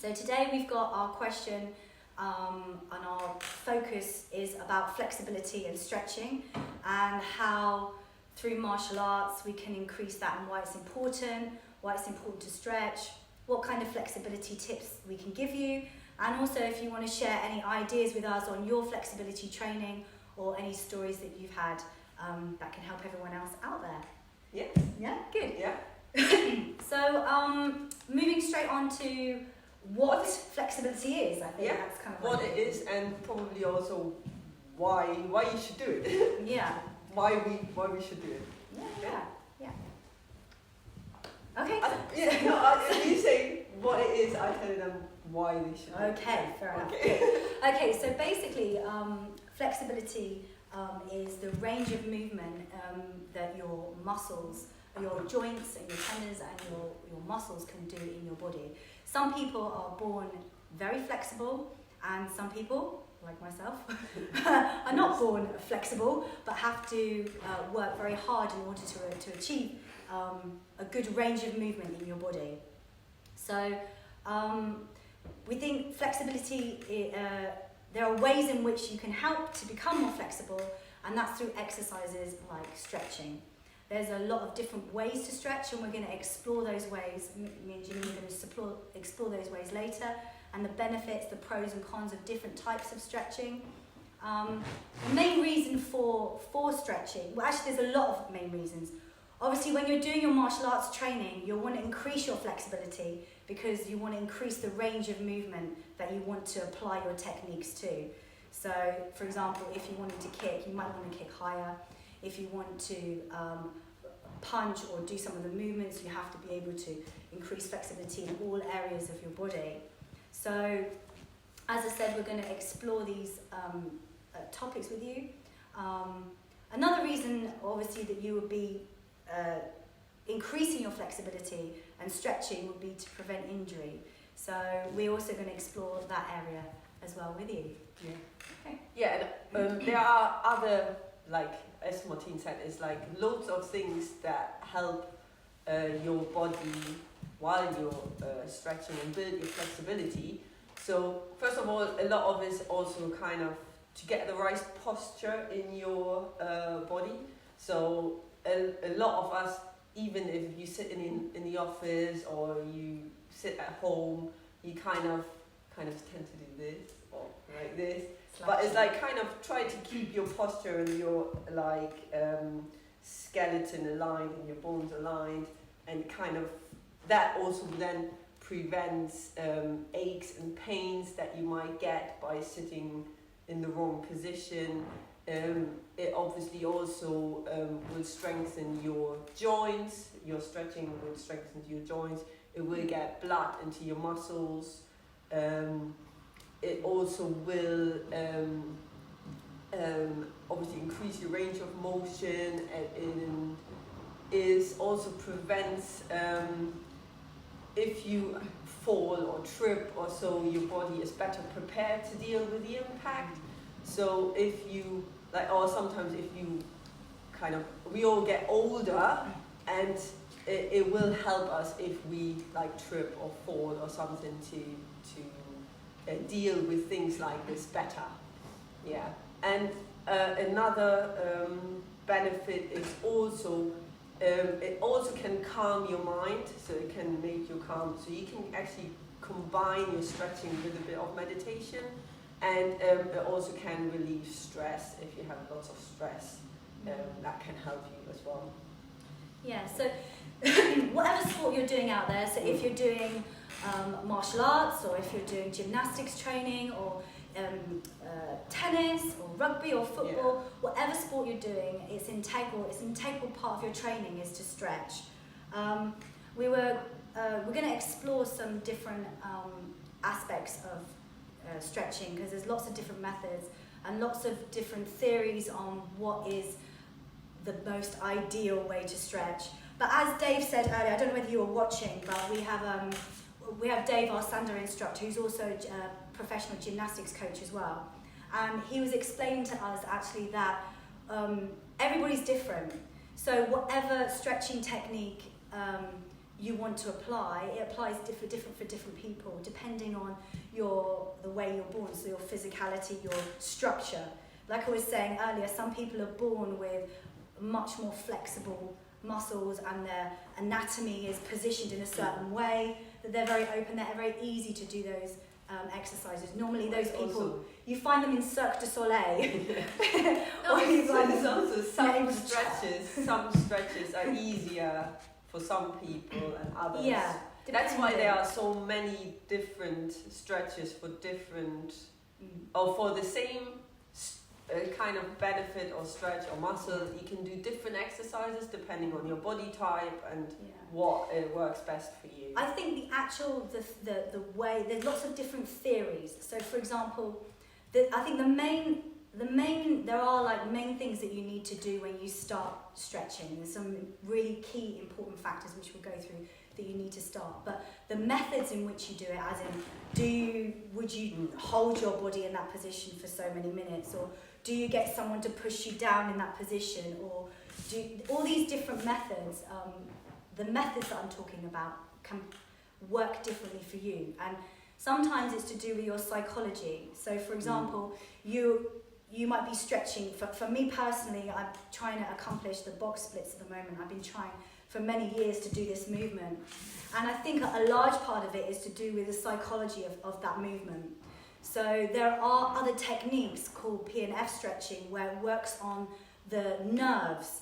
So today we've got our question and our focus is about flexibility and stretching and how through martial arts we can increase that and why it's important to stretch, what kind of flexibility tips we can give you, and also if you want to share any ideas with us on your flexibility training or any stories that you've had that can help everyone else out there. Yeah. Yeah, good. Yeah. So moving straight on to what flexibility is, I think that's kind of what it is, and probably also why you should do it. Yeah. why we should do it. Yeah. Okay. If you say what it is, I tell them why they should do it. Okay, fair enough. Okay, so basically, flexibility is the range of movement that your muscles, your joints and your tendons and your muscles can do in your body. Some people are born very flexible, and some people, like myself, are not born flexible, but have to work very hard in order to achieve a good range of movement in your body. So we think flexibility, there are ways in which you can help to become more flexible, and that's through exercises like stretching. There's a lot of different ways to stretch, and we're going to explore those ways. Me and Jimmy are going to explore those ways later, and the benefits, the pros and cons of different types of stretching. The main reason for stretching, well actually there's a lot of main reasons. Obviously when you're doing your martial arts training, you'll want to increase your flexibility because you want to increase the range of movement that you want to apply your techniques to. So for example, if you wanted to kick, you might want to kick higher. If you want to punch or do some of the movements, you have to be able to increase flexibility in all areas of your body. So, as I said, we're going to explore these topics with you. Another reason, obviously, that you would be increasing your flexibility and stretching would be to prevent injury. So, we're also going to explore that area as well with you. Yeah. Okay. Yeah, and there are other, like as Martine said, is like loads of things that help your body while you're stretching and build your flexibility. So first of all, a lot of it is also kind of to get the right posture in your body. So a lot of us, even if you sit in the office or you sit at home, you kind of tend to do this or like this. But it's like kind of try to keep your posture and your skeleton aligned and your bones aligned, and kind of that also then prevents aches and pains that you might get by sitting in the wrong position. It obviously also will strengthen your joints. Your stretching will strengthen your joints. It will get blood into your muscles. It also will obviously increase your range of motion, and is also prevents if you fall or trip or so, your body is better prepared to deal with the impact. So if you or sometimes if you we all get older, and it will help us if we trip or fall or something to deal with things like this better. Yeah. And another benefit is also it also can calm your mind, so it can make you calm. So you can actually combine your stretching with a bit of meditation, and it also can relieve stress if you have lots of stress. That can help you as well. Yeah, so whatever sport you're doing out there, so if you're doing martial arts, or if you're doing gymnastics training, or tennis, or rugby, or football, whatever sport you're doing, it's an integral part of your training is to stretch. We're going to explore some different aspects of stretching, because there's lots of different methods and lots of different theories on what is the most ideal way to stretch. But as Dave said earlier, I don't know whether you were watching, but we have Dave, our Sanda instructor, who's also a professional gymnastics coach as well. And he was explaining to us actually that everybody's different. So whatever stretching technique you want to apply, it applies different for different people, depending on the way you're born, so your physicality, your structure. Like I was saying earlier, some people are born with much more flexible muscles and their anatomy is positioned in a certain way, that they're very open, they're very easy to do those exercises. Normally those people, you find them in Cirque du Soleil. No, there's also some stretches are easier for some people and others. Yeah, that's why there are so many different stretches for different, or for the same kind of benefit or stretch or muscle. You can do different exercises depending on your body type and what works best for you. I think the way, there's lots of different theories. So for example, I think there are like main things that you need to do when you start stretching. There's some really key important factors which we'll go through that you need to start. But the methods in which you do it, as in would you hold your body in that position for so many minutes, or do you get someone to push you down in that position, or all these different methods, the methods that I'm talking about can work differently for you. And sometimes it's to do with your psychology. So for example, you might be stretching. For me personally, I'm trying to accomplish the box splits at the moment. I've been trying for many years to do this movement. And I think a large part of it is to do with the psychology of that movement. So there are other techniques called P&F stretching where it works on the nerves,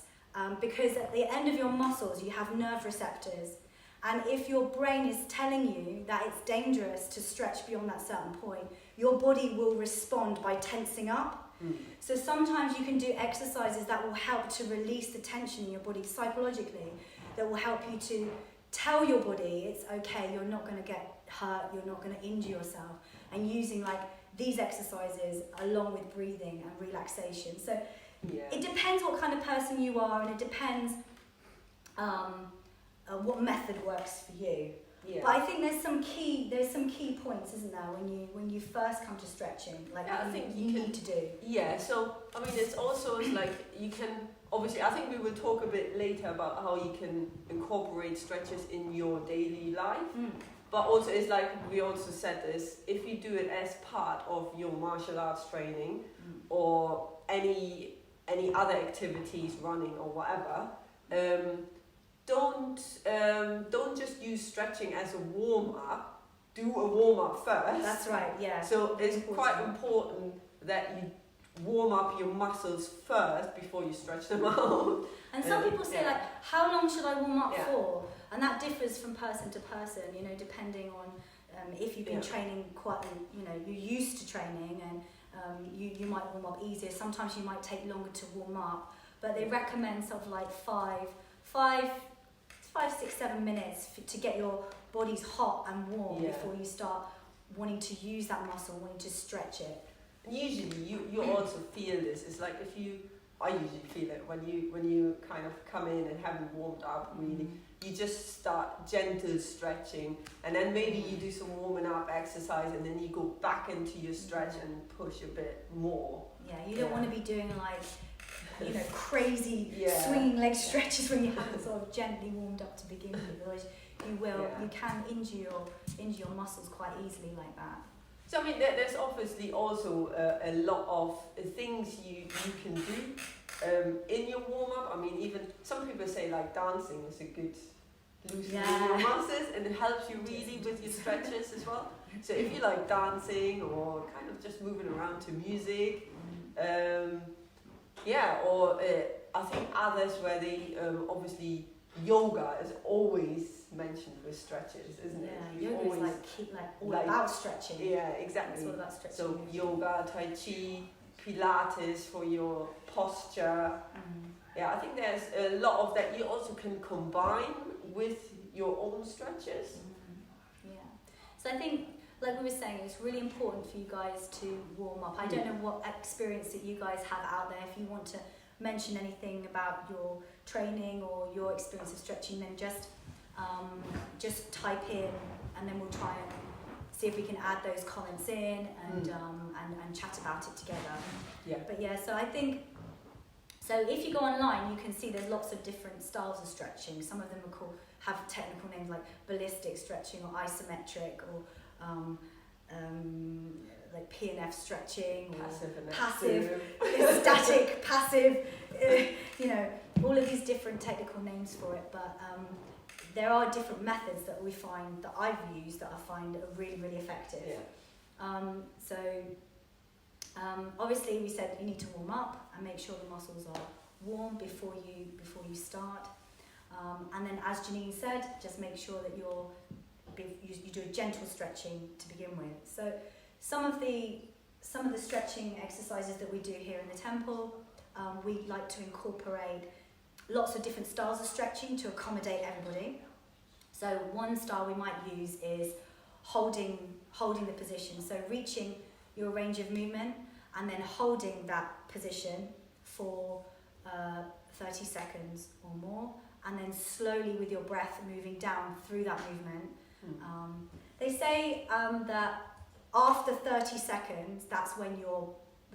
because at the end of your muscles you have nerve receptors, and if your brain is telling you that it's dangerous to stretch beyond that certain point, your body will respond by tensing up. So sometimes you can do exercises that will help to release the tension in your body psychologically, that will help you to tell your body it's okay, you're not going to get hurt, you're not going to injure yourself, and using like these exercises along with breathing and relaxation. So it depends what kind of person you are, and it depends what method works for you. Yeah. But I think there's some key points, isn't there, when you first come to stretching, like I think you need to do. Yeah. So I mean, it's also like you can obviously. I think we will talk a bit later about how you can incorporate stretches in your daily life. But also, it's like we also said this: if you do it as part of your martial arts training or any other activities, running or whatever. Don't just use stretching as a warm-up. Do a warm-up first. That's right, yeah. So it's quite important that you warm up your muscles first before you stretch them out. And some people say like, how long should I warm up for? And that differs from person to person, you know, depending on if you've been training quite, you know, you're used to training, and you might warm up easier. Sometimes you might take longer to warm up, but they recommend sort of like 5, 6, 7 minutes to get your bodies hot and warm before you start wanting to use that muscle, wanting to stretch it. And usually you also feel this. It's like I usually feel it when you kind of come in and haven't warmed up really. You just start gentle stretching, and then maybe you do some warming up exercise, and then you go back into your stretch and push a bit more. Yeah, you don't want to be doing like, you know, crazy swinging leg stretches when you haven't sort of gently warmed up to begin with. Otherwise, you can injure your muscles quite easily like that. So I mean, there's obviously also a lot of things you can do in your warm up. I mean, even some people say like dancing is a good loosening your muscles, and it helps you really with your stretches as well. So if you like dancing or kind of just moving around to music, or I think others where they obviously yoga is always mentioned with stretches, isn't it? Yeah, yoga is all about stretching. Yeah, exactly. It's all about stretching. So yoga, tai chi, Pilates for your posture. Yeah, I think there's a lot of that you also can combine with your own stretches. Yeah. So I think, like we were saying, it's really important for you guys to warm up. I don't know what experience that you guys have out there. If you want to mention anything about your training or your experience of stretching, then just type in, and then we'll try and see if we can add those comments in and chat about it together. Yeah. But yeah, so I think So if you go online, you can see there's lots of different styles of stretching. Some of them have technical names like ballistic stretching or isometric or like PNF stretching or passive, static, passive, you know, all of these different technical names for it. But there are different methods that we find, that I've used, that I find are really, really effective. Obviously we said you need to warm up and make sure the muscles are warm before you start. And then, as Janine said, just make sure that you do a gentle stretching to begin with. So some of the stretching exercises that we do here in the temple, we like to incorporate lots of different styles of stretching to accommodate everybody. So one style we might use is holding the position. So reaching your range of movement and then holding that position for 30 seconds or more, and then slowly with your breath moving down through that movement. They say that after 30 seconds, that's when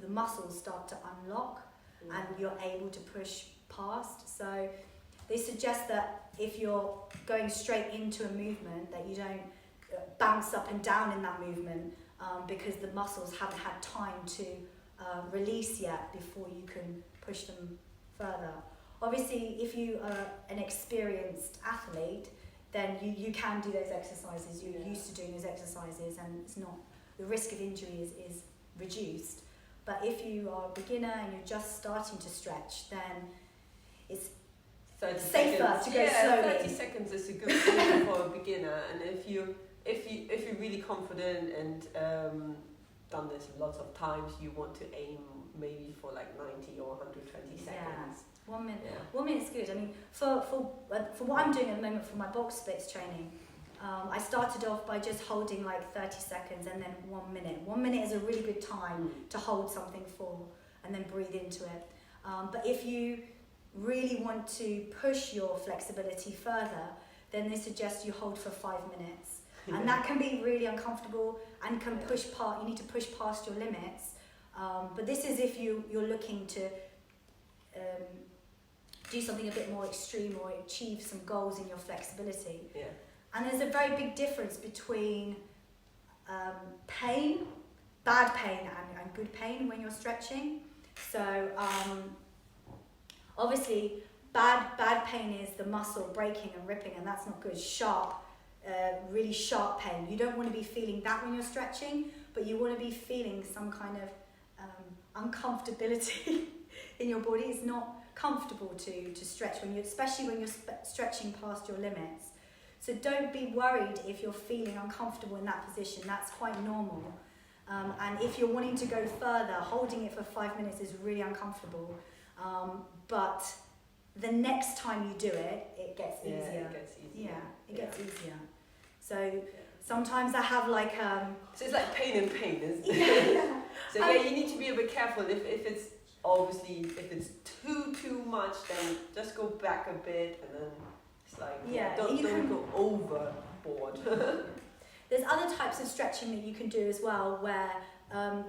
the muscles start to unlock and you're able to push past. So they suggest that if you're going straight into a movement, that you don't bounce up and down in that movement, because the muscles haven't had time to release yet before you can push them further. Obviously, if you are an experienced athlete, then you can do those exercises. You're used to doing those exercises, and it's not, the risk of injury is reduced. But if you are a beginner and you're just starting to stretch, then it's safer to go slowly. 30 seconds is a good thing for a beginner, and if you're really confident and done this lots of times, you want to aim maybe for like 90 or 120 seconds. 1 minute. Yeah. 1 minute's good. I mean, for what I'm doing at the moment for my box splits training, I started off by just holding like 30 seconds and then 1 minute. 1 minute is a really good time to hold something for and then breathe into it. But if you really want to push your flexibility further, then they suggest you hold for 5 minutes. And that can be really uncomfortable and can you need to push past your limits. But this is if you're looking to do something a bit more extreme or achieve some goals in your flexibility. Yeah. And there's a very big difference between pain, bad pain and good pain when you're stretching. So obviously bad pain is the muscle breaking and ripping, and that's not good. Really sharp pain. You don't want to be feeling that when you're stretching, but you want to be feeling some kind of uncomfortability in your body. It's not comfortable to stretch especially when you're stretching past your limits. So don't be worried if you're feeling uncomfortable in that position. That's quite normal. And if you're wanting to go further, holding it for 5 minutes is really uncomfortable. But the next time you do it, it gets easier. It gets easier. So sometimes I have like so it's like pain and pain, isn't it? So you need to be a bit careful. If it's obviously if it's too much, then just go back a bit, and then it's like don't go overboard. There's other types of stretching that you can do as well, where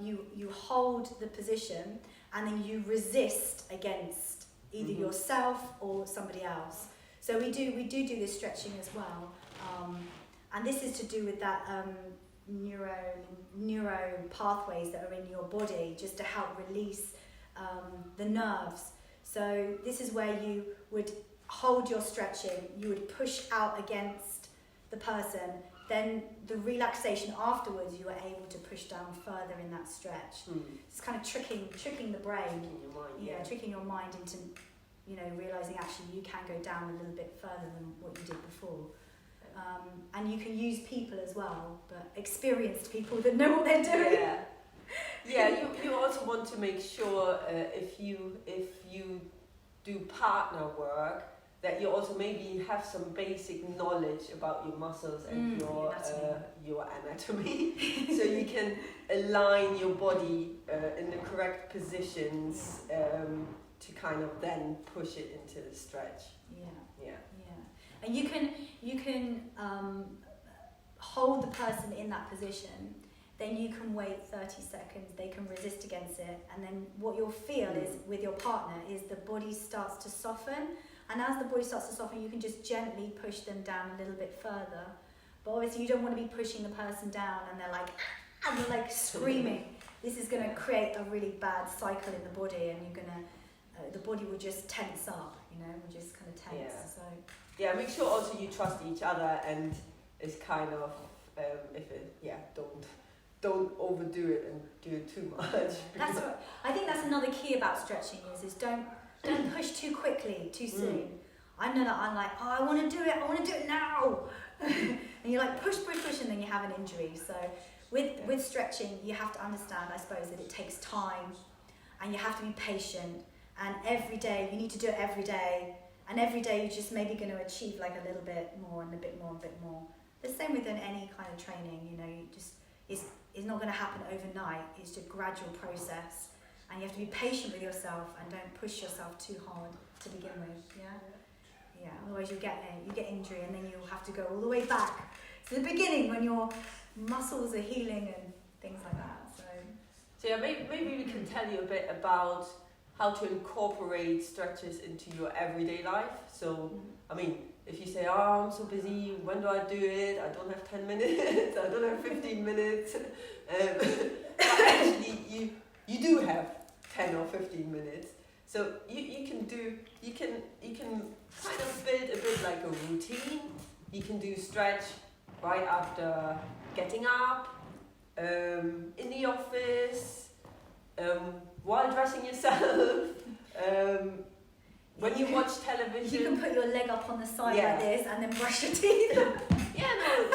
you hold the position and then you resist against either yourself or somebody else. So we do this stretching as well, and this is to do with that neuro pathways that are in your body, just to help release the nerves. So this is where you would hold your stretching, you would push out against the person, then the relaxation afterwards you are able to push down further in that stretch. It's kind of tricking the brain, tricking your mind into realizing actually you can go down a little bit further than what you did before. And you can use people as well, but experienced people that know what they're doing. You also want to make sure if you do partner work, that you also maybe have some basic knowledge about your muscles and your anatomy, so you can align your body in the correct positions to kind of then push it into the stretch. And you can hold the person in that position, then you can wait 30 seconds, they can resist against it, and then what you'll feel is with your partner is the body starts to soften, and as the body starts to soften, you can just gently push them down a little bit further. But obviously you don't want to be pushing the person down and they're like screaming. This is going to create a really bad cycle in the body, and you're going to, the body will just tense up, will just kind of tense. Yeah. So Yeah, make sure also you trust each other, and it's kind of, don't overdo it and do it too much. That's what, I think that's another key about stretching is don't push too quickly, too soon. I know that I'm like, I want to do it now. And you push, and then you have an injury. So with stretching, you have to understand, I suppose, that it takes time, and you have to be patient, and every day, you need to do it every day, and every day you're just maybe going to achieve a little bit more and a bit more and a bit more. The same with any kind of training, it's not going to happen overnight. It's a gradual process, and you have to be patient with yourself and don't push yourself too hard to begin with. Yeah. Otherwise you get injury, and then you'll have to go all the way back to the beginning when your muscles are healing and things like that. So yeah, maybe we can tell you a bit about how to incorporate stretches into your everyday life. So I mean, if you say, I'm so busy, when do I do it? I don't have 10 minutes, I don't have 15 minutes. But actually, you do have 10 or 15 minutes. So you can kind of build a bit like a routine. You can do stretch right after getting up, in the office, while dressing yourself, when you watch television. You can put your leg up on the side like this and then brush your teeth.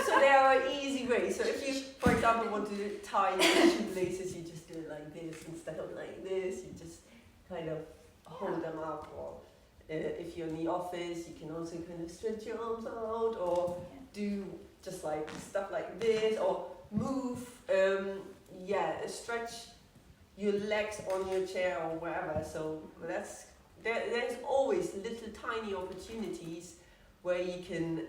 So there are easy ways. So if you, for example, want to tie your shoelaces, you just do it like this instead of like this. You just kind of hold them up. Or if you're in the office, you can also kind of stretch your arms out, or do just like stuff like this, or move. Stretch your legs on your chair or wherever. So there's always little tiny opportunities where you can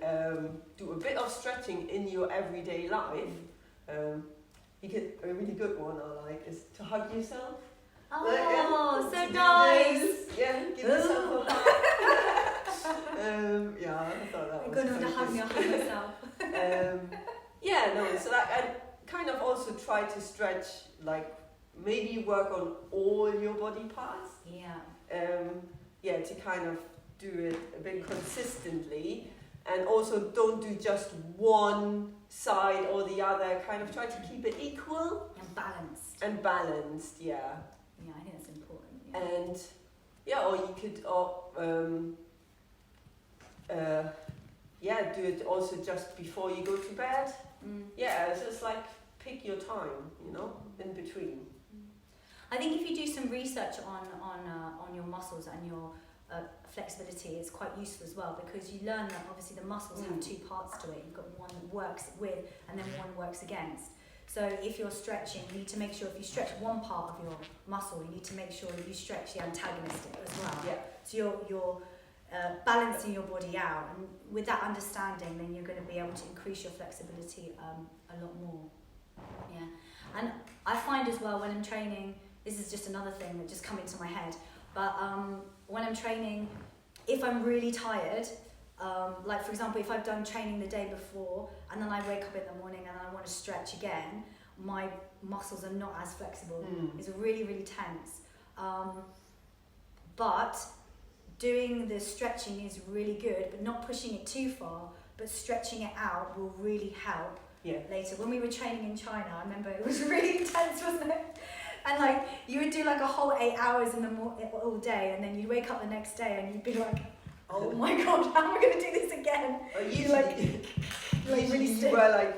do a bit of stretching in your everyday life. A really good one I like is to hug yourself. Oh, so nice! Give yourself a hug. I thought that was I'm going to hug myself. So I kind of also try to stretch, maybe work on all your body parts. To kind of do it a bit consistently, and also don't do just one side or the other. Kind of try to keep it equal and balanced. I think that's important. And or you could do it also just before you go to bed. It's just pick your time, in between. I think if you do some research on your muscles and your flexibility, it's quite useful as well, because you learn that obviously the muscles have two parts to it. You've got one that works with and then one works against. So if you're stretching, you need to make sure if you stretch one part of your muscle, you need to make sure that you stretch the antagonistic as well. So you're balancing your body out, and with that understanding, then you're going to be able to increase your flexibility a lot more. And I find as well when I'm training, this is just another thing that just come into my head, but when I'm training, if I'm really tired, for example, if I've done training the day before and then I wake up in the morning and I want to stretch again, my muscles are not as flexible. It's really, really tense. But doing the stretching is really good, but not pushing it too far, but stretching it out will really help later. When we were training in China, I remember it was really intense, wasn't it? And you would do a whole 8 hours in the all day, and then you'd wake up the next day and you'd be like, oh my god, how am I going to do this again? You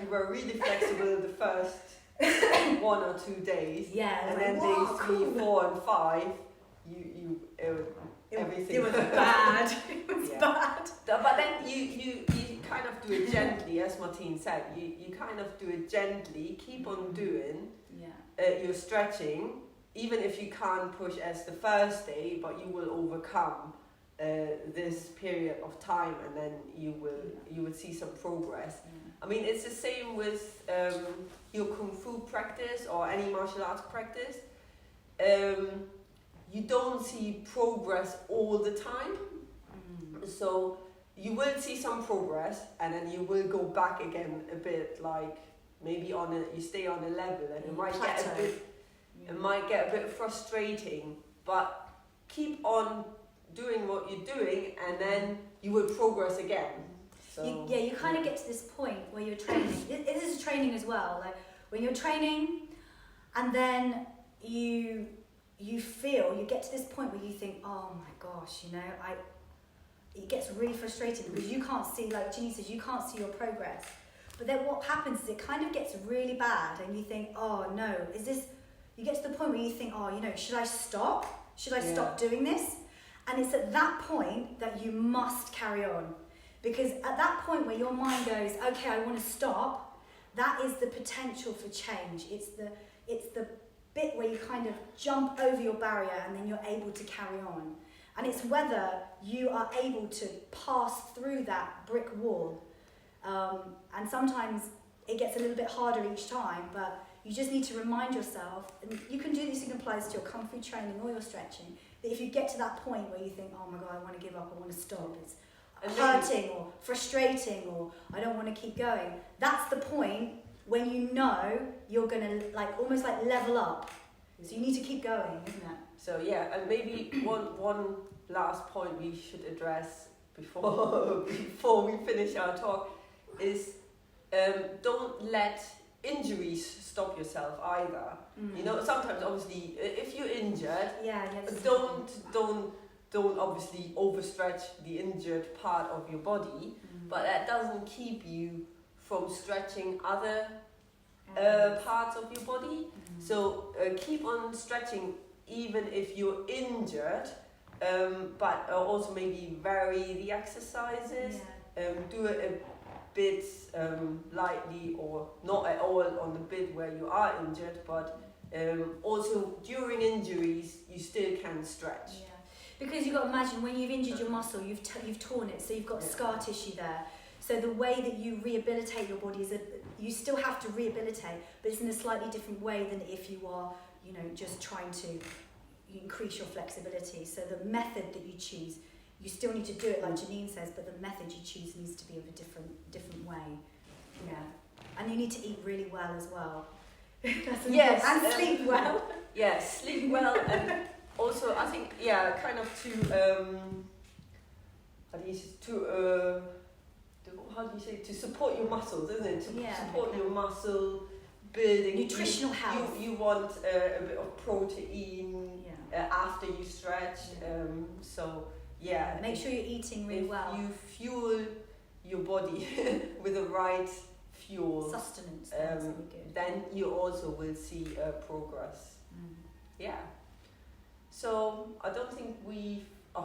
were really flexible the first 1 or 2 days. And then days 3, 4, and 5, everything. It was bad. It was bad. But then you kind of do it gently, as Martine said. You kind of do it gently, keep on doing your stretching, even if you can't push as the first day, but you will overcome this period of time, and then you will see some progress. I mean, it's the same with your kung fu practice or any martial arts practice. You don't see progress all the time, so you will see some progress, and then you will go back again a bit, like maybe you stay on a level, and it might get a bit frustrating, but keep on doing what you're doing, and then you will progress again. So you kind of get to this point where you're training. This is training as well. Like when you're training, and then you get to this point where you think, oh my gosh, it gets really frustrating because you can't see, like Ginny says, you can't see your progress. But then what happens is it kind of gets really bad, and you think, oh no, you get to the point where you think, oh, should I stop? Should I stop doing this? And it's at that point that you must carry on. Because at that point where your mind goes, okay, I want to stop, that is the potential for change. It's the bit where you kind of jump over your barrier and then you're able to carry on. And it's whether you are able to pass through that brick wall. And sometimes it gets a little bit harder each time, but you just need to remind yourself, and you can do this, you can apply this to your kung fu training or your stretching, that if you get to that point where you think, oh my God, I want to give up, I want to stop, it's hurting or frustrating, or I don't want to keep going, that's the point when you're going to almost level up. So you need to keep going, isn't it? So yeah, and maybe one last point we should address before we finish our talk is don't let injuries stop yourself either. Sometimes obviously if you're injured, don't obviously overstretch the injured part of your body, but that doesn't keep you from stretching other parts of your body. So keep on stretching even if you're injured, but also maybe vary the exercises, do it a bit lightly or not at all on the bit where you are injured, but also during injuries you still can stretch. Yeah. Because you've got to imagine when you've injured your muscle, you've torn it, so you've got scar tissue there. So the way that you rehabilitate your body is you still have to rehabilitate, but it's in a slightly different way than if you are, just trying to increase your flexibility. So the method that you choose, you still need to do it like Janine says, but the method you choose needs to be of a different way. Yeah, and you need to eat really well as well. And sleep well. Yeah, sleep well, and also I think kind of to support your muscles, isn't it? To support your muscle building. Nutritional health. You want a bit of protein after you stretch. Make sure you're eating really well. You fuel your body with the right fuel. Sustenance. Then you also will see progress. Yeah. So I hope we. Are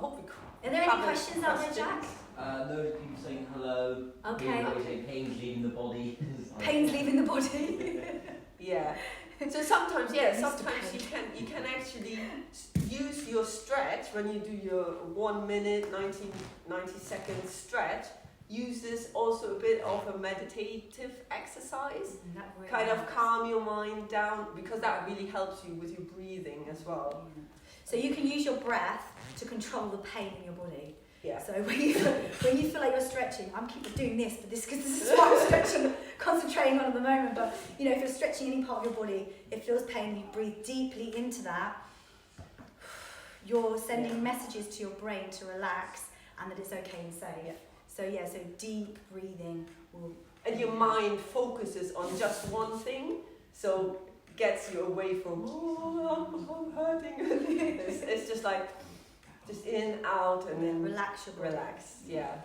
there any questions out there, Jack? Loads of people saying hello. Okay. People say pain's leaving the body. Pain's leaving the body. Yeah. So sometimes you can actually use your stretch when you do your 1 minute 90 second stretch. Use this also a bit of a meditative exercise. Really kind of calm your mind down, because that really helps you with your breathing as well. So you can use your breath to control the pain in your body. Yeah. So when you feel like you're stretching, I'm keep doing this, but this is what I'm stretching, concentrating on at the moment. But if you're stretching any part of your body, it feels pain. You breathe deeply into that. You're sending messages to your brain to relax and that it's okay and safe. Yeah. So deep breathing will. And your mind focuses on just one thing, so gets you away from I'm hurting. it's just like. Just in, out, and then relax your body. Relax,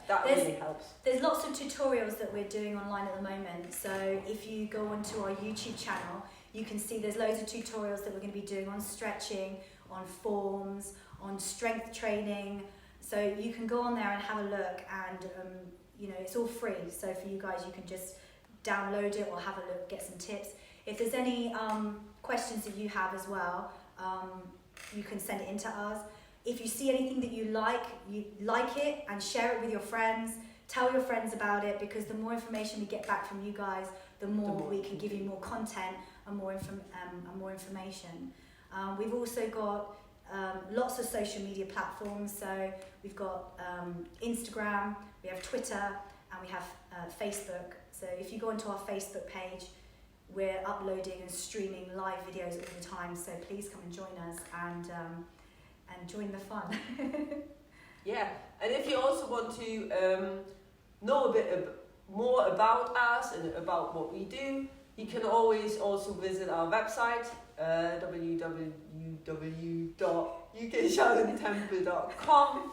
that really helps. There's lots of tutorials that we're doing online at the moment. So if you go onto our YouTube channel, you can see there's loads of tutorials that we're going to be doing on stretching, on forms, on strength training. So you can go on there and have a look, and it's all free. So for you guys, you can just download it or have a look, get some tips. If there's any questions that you have as well, you can send it in to us. If you see anything that you like it and share it with your friends. Tell your friends about it, because the more information we get back from you guys, the more we can give you more content and more information. We've also got lots of social media platforms. So we've got Instagram, we have Twitter, and we have Facebook. So if you go onto our Facebook page, we're uploading and streaming live videos all the time. So please come and join us and join the fun. Yeah, and if you also want to know a bit more about us and about what we do, you can always also visit our website, www.ukshaolintemple.com.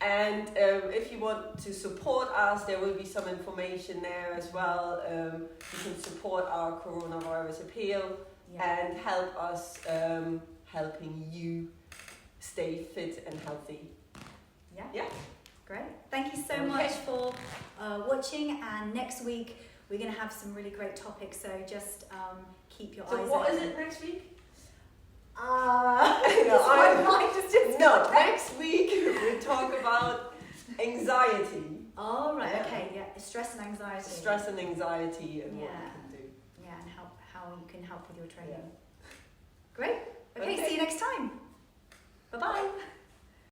And if you want to support us, there will be some information there as well. You can support our coronavirus appeal and help us helping you stay fit and healthy. Yeah. Great. Thank you so much for watching. And next week we're going to have some really great topics. So just keep your eyes open. So what is it next week? Next week we'll talk about anxiety. Oh, right. Okay. Yeah. Stress and anxiety. Stress and anxiety and what we can do. Yeah, and how you can help with your training. Great. Okay. See you next time. Bye bye.